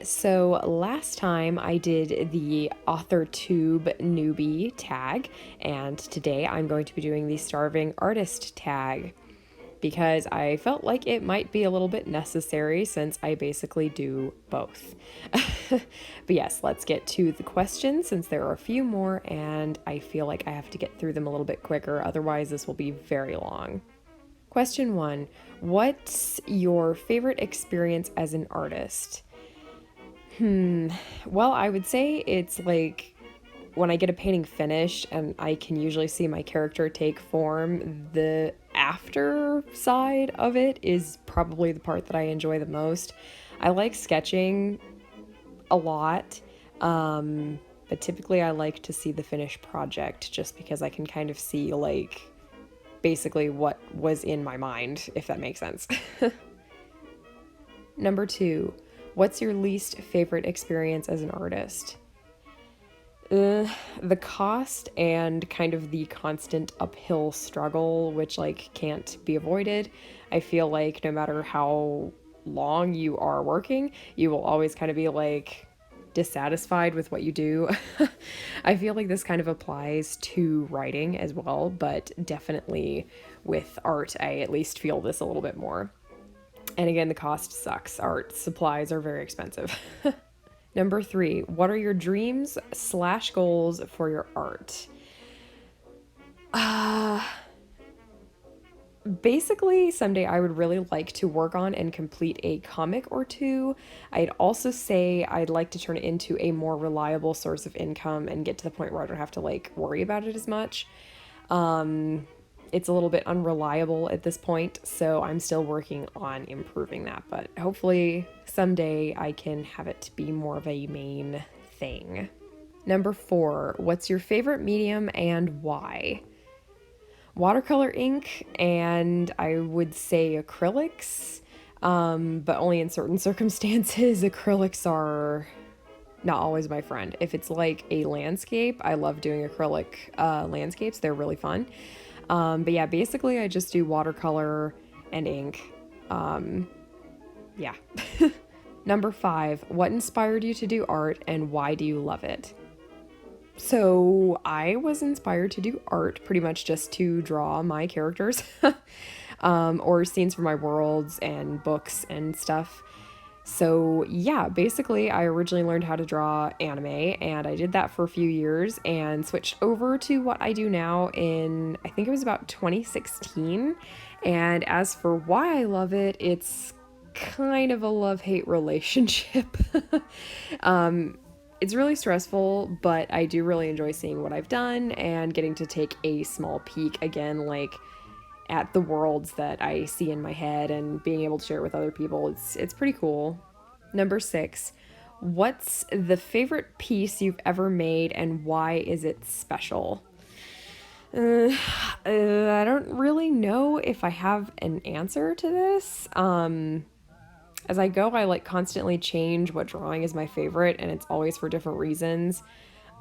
So last time I did the AuthorTube newbie tag, and today I'm going to be doing the starving artist tag because I felt like it might be a little bit necessary since I basically do both. But yes, let's get to the questions since there are a few more and I feel like I have to get through them a little bit quicker, otherwise this will be very long. Question 1. What's your favorite experience as an artist? Well, I would say it's like when I get a painting finished and I can usually see my character take form, the after side of it is probably the part that I enjoy the most. I like sketching a lot, but typically I like to see the finished project just because I can kind of see like basically what was in my mind, if that makes sense. Number 2, what's your least favorite experience as an artist? The cost and kind of the constant uphill struggle, which like can't be avoided. I feel like no matter how long you are working, you will always kind of be like dissatisfied with what you do. I feel like this kind of applies to writing as well, but definitely with art, I at least feel this a little bit more. And again, the cost sucks. Art supplies are very expensive. Number 3, what are your dreams/goals for your art? Basically, someday I would really like to work on and complete a comic or two. I'd also say I'd like to turn it into a more reliable source of income and get to the point where I don't have to like worry about it as much. It's a little bit unreliable at this point, so I'm still working on improving that, but hopefully someday I can have it be more of a main thing. Number 4, what's your favorite medium and why? Watercolor ink, and I would say acrylics, but only in certain circumstances. Acrylics are not always my friend. If it's like a landscape, I love doing acrylic landscapes. They're really fun. But yeah, basically I just do watercolor and ink. Yeah. Number 5, what inspired you to do art and why do you love it? So I was inspired to do art pretty much just to draw my characters or scenes from my worlds and books and stuff. So yeah, basically I originally learned how to draw anime and I did that for a few years and switched over to what I do now in, I think it was about 2016. And as for why I love it, it's kind of a love-hate relationship. It's really stressful, but I do really enjoy seeing what I've done and getting to take a small peek again, like at the worlds that I see in my head and being able to share it with other people. It's pretty cool. Number 6, what's the favorite piece you've ever made and why is it special? I don't really know if I have an answer to this. As I go, I like constantly change what drawing is my favorite, and it's always for different reasons.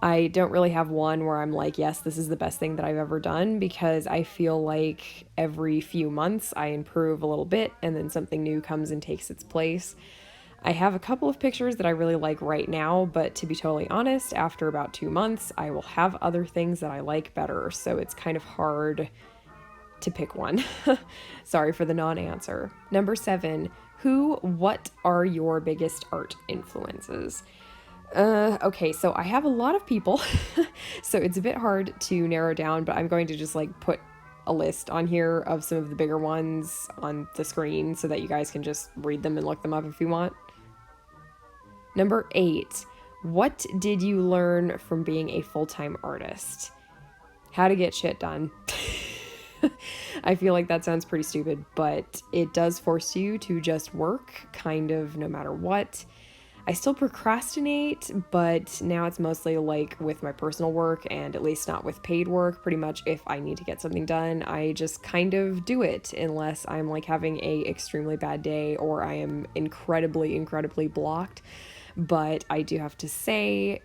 I don't really have one where I'm like, yes, this is the best thing that I've ever done, because I feel like every few months I improve a little bit and then something new comes and takes its place. I have a couple of pictures that I really like right now, but to be totally honest, after about 2 months, I will have other things that I like better, so it's kind of hard to pick one. Sorry for the non-answer. Number 7, what are your biggest art influences? Okay, so I have a lot of people, so it's a bit hard to narrow down, but I'm going to just like put a list on here of some of the bigger ones on the screen so that you guys can just read them and look them up if you want. Number 8, what did you learn from being a full-time artist? How to get shit done. I feel like that sounds pretty stupid, but it does force you to just work kind of no matter what. I still procrastinate, but now it's mostly like with my personal work and at least not with paid work. Pretty much if I need to get something done, I just kind of do it unless I'm like having a extremely bad day or I am incredibly blocked. But I do have to say,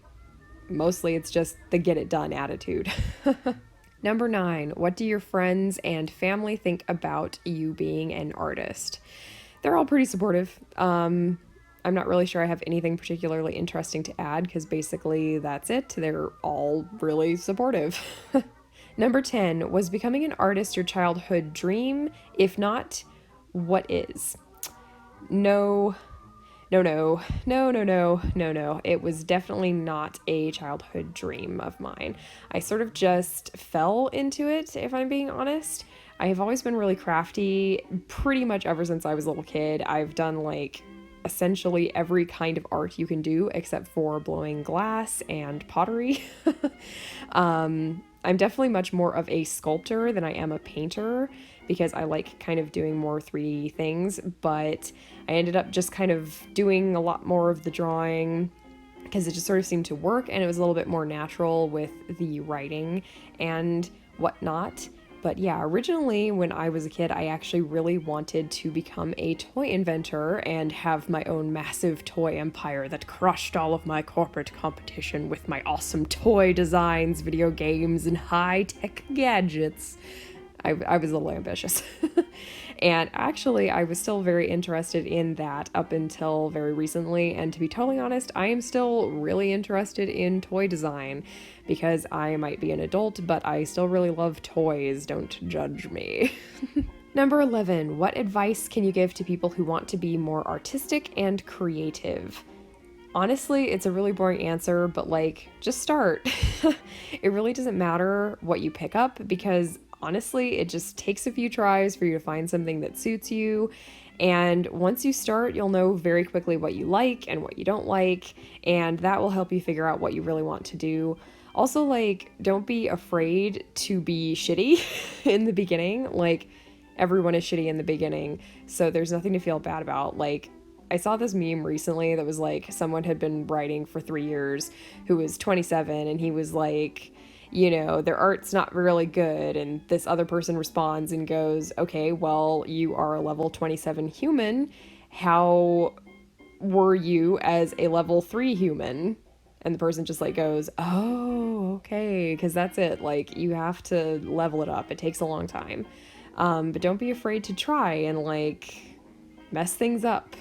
mostly it's just the get it done attitude. Number 9, what do your friends and family think about you being an artist? They're all pretty supportive. I'm not really sure I have anything particularly interesting to add because basically that's it. They're all really supportive. Number 10, was becoming an artist your childhood dream? If not, what is? No, no. It was definitely not a childhood dream of mine. I sort of just fell into it, if I'm being honest. I have always been really crafty pretty much ever since I was a little kid. I've done like essentially every kind of art you can do except for blowing glass and pottery. I'm definitely much more of a sculptor than I am a painter because I like kind of doing more 3D things, but I ended up just kind of doing a lot more of the drawing because it just sort of seemed to work and it was a little bit more natural with the writing and whatnot. But yeah, originally when I was a kid, I actually really wanted to become a toy inventor and have my own massive toy empire that crushed all of my corporate competition with my awesome toy designs, video games, and high-tech gadgets. I was a little ambitious. And actually, I was still very interested in that up until very recently. And to be totally honest, I am still really interested in toy design because I might be an adult, but I still really love toys. Don't judge me. Number 11, what advice can you give to people who want to be more artistic and creative? Honestly, it's a really boring answer, but like, just start. It really doesn't matter what you pick up because honestly, it just takes a few tries for you to find something that suits you. And once you start, you'll know very quickly what you like and what you don't like, and that will help you figure out what you really want to do. Also, like, don't be afraid to be shitty in the beginning. Like, everyone is shitty in the beginning, so there's nothing to feel bad about. Like, I saw this meme recently that was like someone had been writing for 3 years who was 27 and he was like, you know, their art's not really good. And this other person responds and goes, okay, well, you are a level 27 human. How were you as a level 3 human? And the person just like goes, oh, okay, because that's it. Like, you have to level it up. It takes a long time. But don't be afraid to try and like mess things up.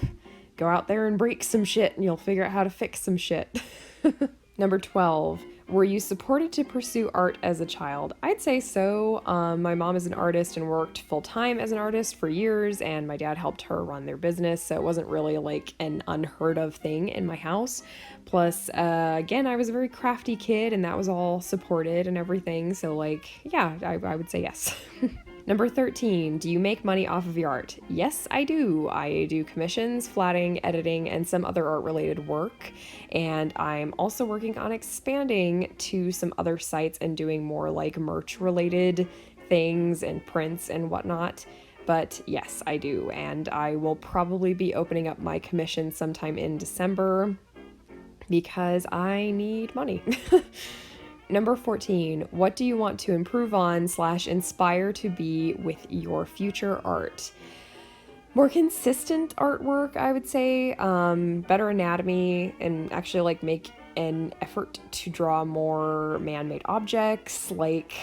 Go out there and break some shit and you'll figure out how to fix some shit. Number 12, were you supported to pursue art as a child? I'd say so. My mom is an artist and worked full-time as an artist for years, and my dad helped her run their business, so it wasn't really like an unheard of thing in my house. Plus, again, I was a very crafty kid and that was all supported and everything, so like, yeah, I would say yes. Number 13, do you make money off of your art? Yes, I do. I do commissions, flatting, editing, and some other art-related work. And I'm also working on expanding to some other sites and doing more like merch-related things and prints and whatnot. But yes, I do. And I will probably be opening up my commission sometime in December because I need money. Number 14, what do you want to improve on / inspire to be with your future art? More consistent artwork, I would say, better anatomy, and actually like make an effort to draw more man-made objects. Like,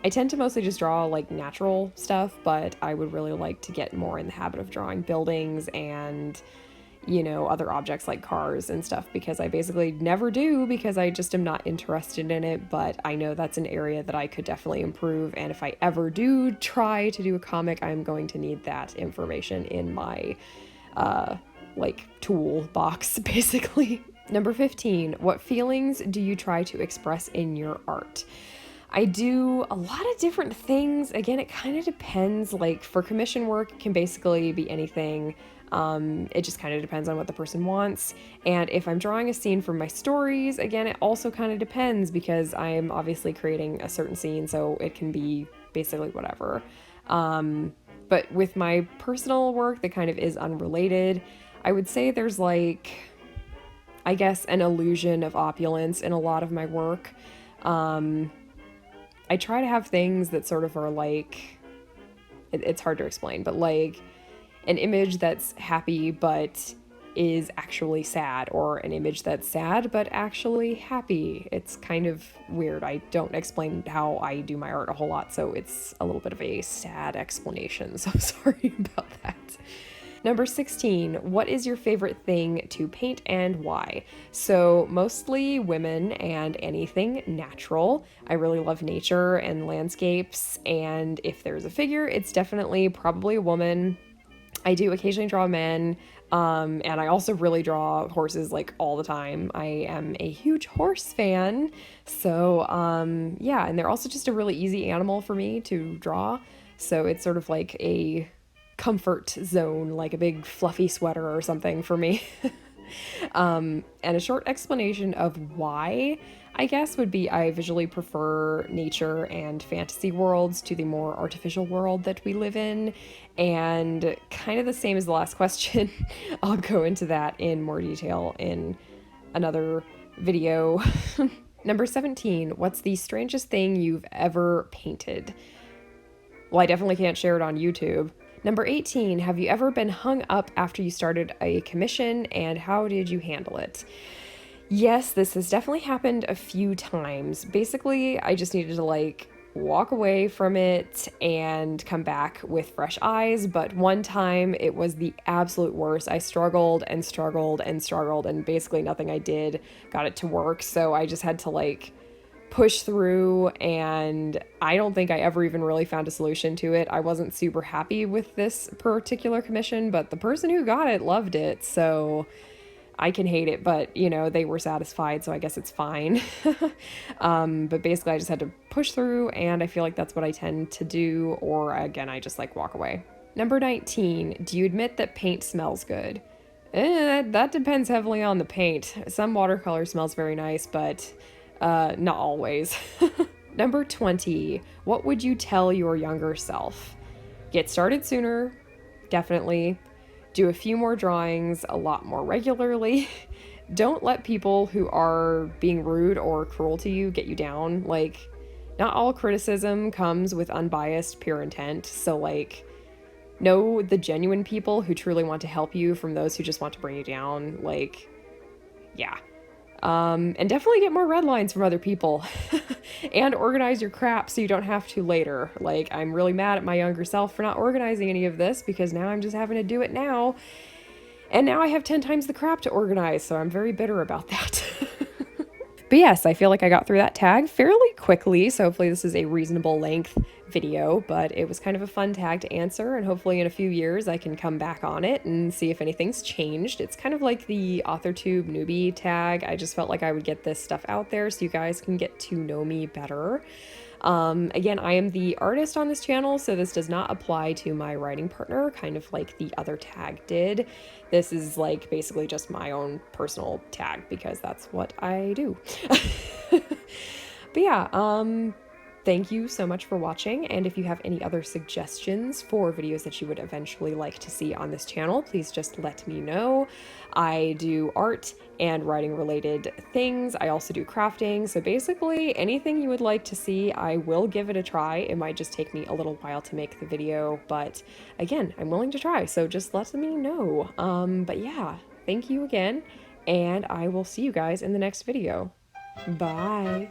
I tend to mostly just draw like natural stuff, but I would really like to get more in the habit of drawing buildings and, you know, other objects like cars and stuff, because I basically never do because I just am not interested in it. But I know that's an area that I could definitely improve, and if I ever do try to do a comic, I'm going to need that information in my like tool box basically. Number 15, what feelings do you try to express in your art? I do a lot of different things. Again, it kind of depends. Like, for commission work, it can basically be anything. It just kind of depends on what the person wants. And if I'm drawing a scene from my stories, again, it also kind of depends because I'm obviously creating a certain scene, so it can be basically whatever. But with my personal work that kind of is unrelated, I would say there's like, I guess, an illusion of opulence in a lot of my work. I try to have things that sort of are like, it's hard to explain, but like an image that's happy but is actually sad, or an image that's sad but actually happy. It's kind of weird. I don't explain how I do my art a whole lot, so it's a little bit of a sad explanation, so I'm sorry about that. Number 16, what is your favorite thing to paint and why? So, mostly women and anything natural. I really love nature and landscapes, and if there's a figure, it's definitely probably a woman. I do occasionally draw men, and I also really draw horses like all the time. I am a huge horse fan, so yeah, and they're also just a really easy animal for me to draw. So it's sort of like a comfort zone, like a big fluffy sweater or something for me. And a short explanation of why, I guess, would be I visually prefer nature and fantasy worlds to the more artificial world that we live in. And kind of the same as the last question, I'll go into that in more detail in another video. Number 17, what's the strangest thing you've ever painted? Well, I definitely can't share it on YouTube. Number 18, have you ever been hung up after you started a commission and how did you handle it? Yes, this has definitely happened a few times. Basically, I just needed to like walk away from it and come back with fresh eyes. But one time it was the absolute worst. I struggled and struggled and struggled, and basically nothing I did got it to work. So I just had to like push through, and I don't think I ever even really found a solution to it. I wasn't super happy with this particular commission, but the person who got it loved it, so I can hate it, but you know, they were satisfied, so I guess it's fine. But basically I just had to push through, and I feel like that's what I tend to do, or again, I just like walk away. Number 19, do you admit that paint smells good? That depends heavily on the paint. Some watercolor smells very nice, but not always. Number 20, what would you tell your younger self? Get started sooner, definitely. Do a few more drawings a lot more regularly. Don't let people who are being rude or cruel to you get you down. Like, not all criticism comes with unbiased, pure intent. So, like, know the genuine people who truly want to help you from those who just want to bring you down. Like, yeah. And definitely get more red lines from other people. And organize your crap so you don't have to later. Like, I'm really mad at my younger self for not organizing any of this because now I'm just having to do it now. And now I have 10 times the crap to organize, so I'm very bitter about that. But yes, I feel like I got through that tag fairly quickly, so hopefully this is a reasonable length video, but it was kind of a fun tag to answer, and hopefully in a few years I can come back on it and see if anything's changed. It's kind of like the AuthorTube newbie tag. I just felt like I would get this stuff out there so you guys can get to know me better. Again, I am the artist on this channel, so this does not apply to my writing partner, kind of like the other tag did. This is like basically just my own personal tag because that's what I do. But yeah, thank you so much for watching, and if you have any other suggestions for videos that you would eventually like to see on this channel, please just let me know. I do art and writing related things. I also do crafting, so basically anything you would like to see, I will give it a try. It might just take me a little while to make the video, but again, I'm willing to try, so just let me know. But yeah, thank you again, and I will see you guys in the next video. Bye!